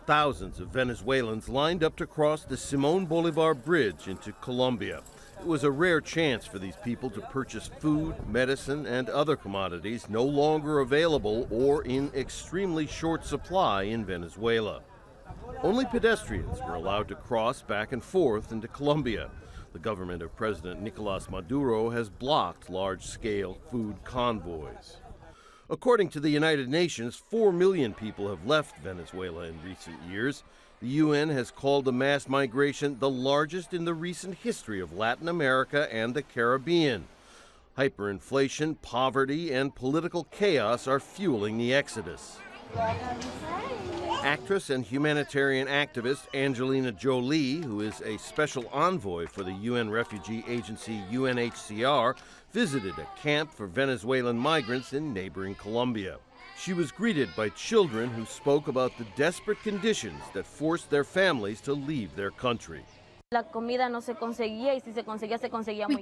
Thousands of Venezuelans lined up to cross the Simón Bolívar Bridge into Colombia. It was a rare chance for these people to purchase food, medicine, and other commodities no longer available or in extremely short supply in Venezuela. Only pedestrians were allowed to cross back and forth into Colombia. The government of President Nicolas Maduro has blocked large-scale food convoys. According to the United Nations, 4 million people have left Venezuela in recent years. The UN has called the mass migration the largest in the recent history of Latin America and the Caribbean. Hyperinflation, poverty, and political chaos are fueling the exodus. Actress and humanitarian activist Angelina Jolie, who is a special envoy for the UN refugee agency UNHCR, visited a camp for Venezuelan migrants in neighboring Colombia. She was greeted by children who spoke about the desperate conditions that forced their families to leave their country. We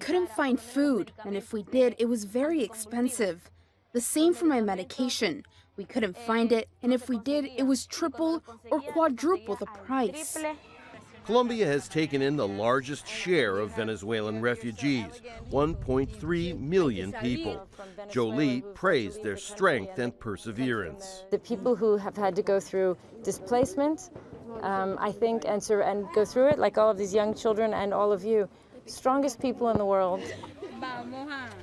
couldn't find food, and if we did, it was very expensive. The same for my medication. We couldn't find it, and if we did, it was triple or quadruple the price. Colombia has taken in the largest share of Venezuelan refugees, 1.3 million people. Jolie praised their strength and perseverance. The people who have had to go through displacement, I think, and go through it, like all of these young children and all of you, strongest people in the world.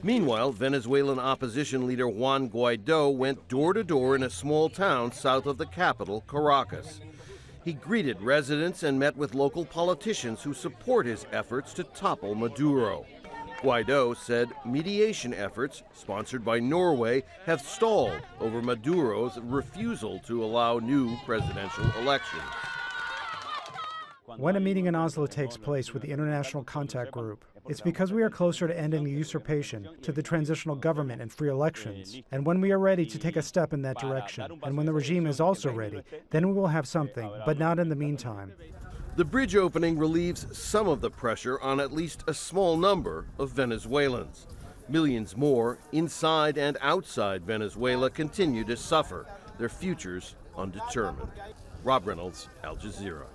Meanwhile, Venezuelan opposition leader Juan Guaido went door to door in a small town south of the capital, Caracas. He greeted residents and met with local politicians who support his efforts to topple Maduro. Guaido said mediation efforts, sponsored by Norway, have stalled over Maduro's refusal to allow new presidential elections. When a meeting in Oslo takes place with the International Contact Group, it's because we are closer to ending the usurpation, to the transitional government and free elections. And when we are ready to take a step in that direction, and when the regime is also ready, then we will have something, but not in the meantime. The bridge opening relieves some of the pressure on at least a small number of Venezuelans. Millions more, inside and outside Venezuela, continue to suffer, their futures undetermined. Rob Reynolds, Al Jazeera.